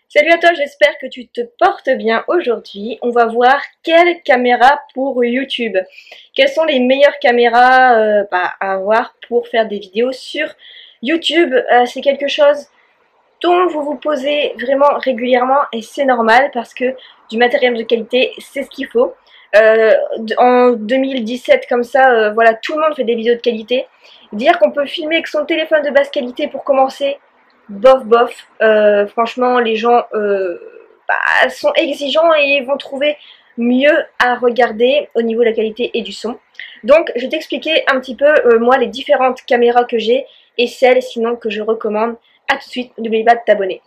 Salut à toi, j'espère que tu te portes bien. Aujourd'hui, on va voir quelle caméra pour YouTube. Quelles sont les meilleures caméras à avoir pour faire des vidéos sur YouTube. C'est quelque chose dont vous vous posez vraiment régulièrement et c'est normal parce que du matériel de qualité, c'est ce qu'il faut. En 2017 comme ça, voilà, tout le monde fait des vidéos de qualité. Dire qu'on peut filmer avec son téléphone de basse qualité pour commencer, bof bof, franchement les gens sont exigeants et vont trouver mieux à regarder au niveau de la qualité et du son. Donc je vais t'expliquer un petit peu moi les différentes caméras que j'ai et celles sinon que je recommande. A tout de suite, n'oublie pas de t'abonner.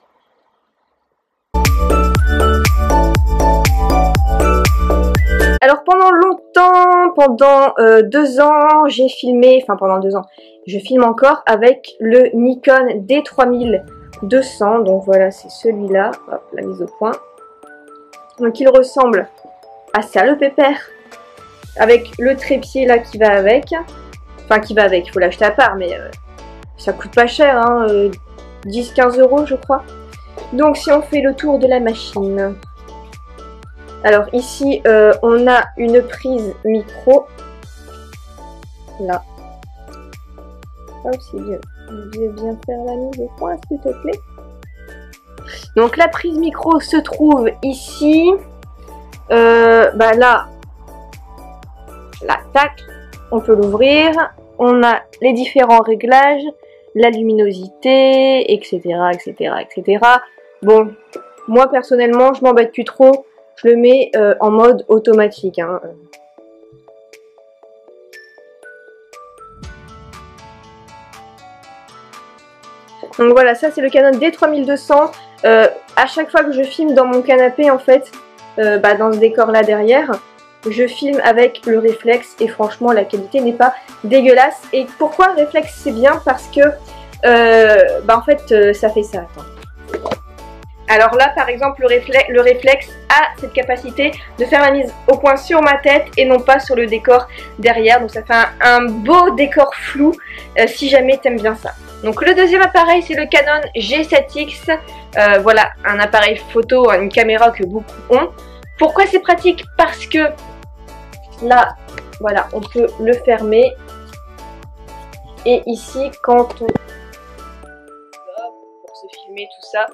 Alors pendant longtemps, pendant 2 ans, j'ai filmé, pendant 2 ans, je filme encore avec le Nikon D3200, donc voilà c'est celui-là, hop, la mise au point. Donc il ressemble à ça le pépère, avec le trépied là qui va avec, il faut l'acheter à part mais ça coûte pas cher, hein, 10-15 € je crois. Donc si on fait le tour de la machine... Alors ici, on a une prise micro. Là. Hop, c'est bien. Je vais bien faire la mise au point, s'il te plaît. Donc la prise micro se trouve ici. Là, tac, on peut l'ouvrir. On a les différents réglages, la luminosité, etc., etc., etc. Bon, moi personnellement, je m'embête plus trop. Je le mets en mode automatique. Hein. Donc voilà, ça c'est le Canon D3200. À chaque fois que je filme dans mon canapé, en fait, dans ce décor là derrière, je filme avec le réflexe et franchement la qualité n'est pas dégueulasse. Et pourquoi réflexe c'est bien? Parce que en fait ça fait ça. Attends. Alors là, par exemple, le réflexe a cette capacité de faire la mise au point sur ma tête et non pas sur le décor derrière. Donc ça fait un beau décor flou si jamais t'aimes bien ça. Donc le deuxième appareil, c'est le Canon G7X. Voilà, un appareil photo, une caméra que beaucoup ont. Pourquoi c'est pratique? Parce que là, voilà, on peut le fermer. Et ici, quand on... se filmer tout ça,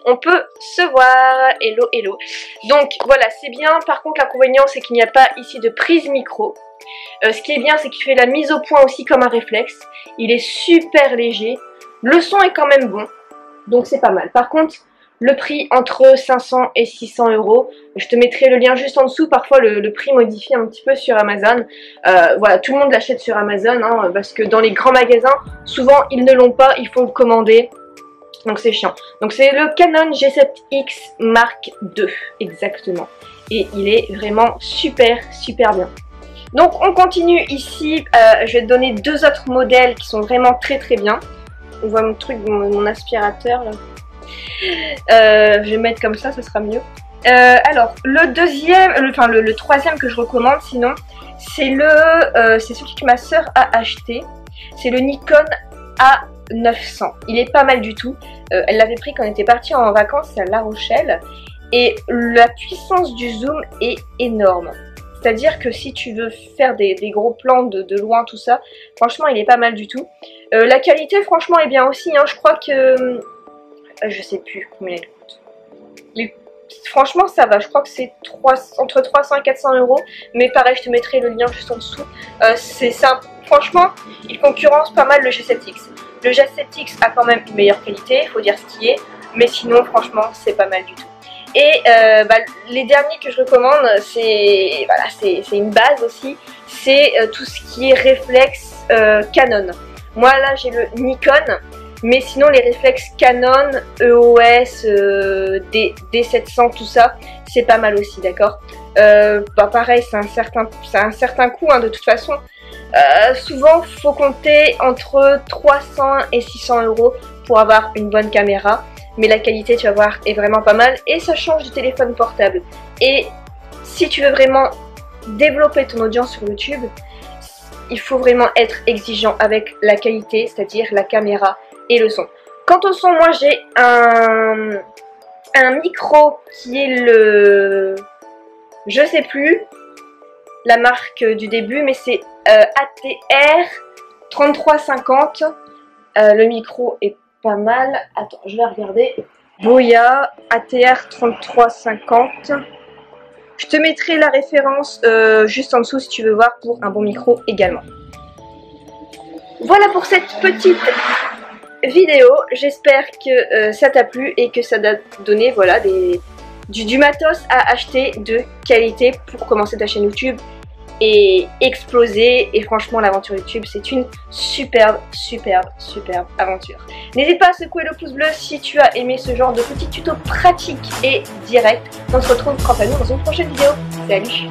on peut se voir. Hello hello. Donc voilà, c'est bien. Par contre l'inconvénient c'est qu'il n'y a pas ici de prise micro. Ce qui est bien c'est qu'il fait la mise au point aussi comme un réflexe. Il est super léger. Le son est quand même bon, donc c'est pas mal. Par contre le prix entre 500 et 600 €. Je te mettrai le lien juste en dessous. Parfois le prix modifie un petit peu sur Amazon. Voilà, tout le monde l'achète sur Amazon hein, parce que dans les grands magasins souvent ils ne l'ont pas, il faut le commander. Donc c'est chiant. Donc c'est le Canon G7X Mark II, exactement. Et il est vraiment super bien. Donc on continue ici. Je vais te donner 2 autres modèles qui sont vraiment très bien. On voit mon truc, mon aspirateur là. Je vais mettre comme ça, ce sera mieux. Alors le deuxième, le troisième que je recommande sinon, c'est celui que ma soeur a acheté. C'est le Nikon A900. Il est pas mal du tout. Elle l'avait pris quand on était parti en vacances à La Rochelle. Et la puissance du zoom est énorme. C'est-à-dire que si tu veux faire des gros plans de loin, tout ça, franchement, il est pas mal du tout. La qualité, franchement, est bien aussi. Hein. Je crois que... je sais plus combien il coûte. Franchement, ça va. Je crois que c'est entre 300 et 400 €. Mais pareil, je te mettrai le lien juste en dessous. C'est ça. Franchement, il concurrence pas mal le G7X. Le G7X a quand même une meilleure qualité, il faut dire ce qui est, mais sinon franchement c'est pas mal du tout. Et les derniers que je recommande, c'est une base aussi, c'est tout ce qui est réflexe Canon. Moi là j'ai le Nikon, mais sinon les réflexes Canon, EOS, D700, tout ça, c'est pas mal aussi, d'accord. Pareil, c'est un certain coût hein, de toute façon. Souvent faut compter entre 300 et 600 € pour avoir une bonne caméra, mais la qualité tu vas voir est vraiment pas mal et ça change du téléphone portable. Et si tu veux vraiment développer ton audience sur YouTube, il faut vraiment être exigeant avec la qualité, c'est-à-dire la caméra et le son. Quant au son, moi j'ai un un micro qui est le... je sais plus la marque du début, mais c'est ATR 3350. Le micro est pas mal. Attends, je vais regarder. Boya ATR 3350. Je te mettrai la référence juste en dessous si tu veux voir pour un bon micro également. Voilà pour cette petite vidéo. J'espère que ça t'a plu et que ça t'a donné voilà, du matos à acheter de qualité pour commencer ta chaîne YouTube et exploser. Et franchement, l'aventure YouTube, c'est une superbe aventure. N'hésite pas à secouer le pouce bleu si tu as aimé ce genre de petits tutos pratiques et directs. On se retrouve quant à nous dans une prochaine vidéo. Salut!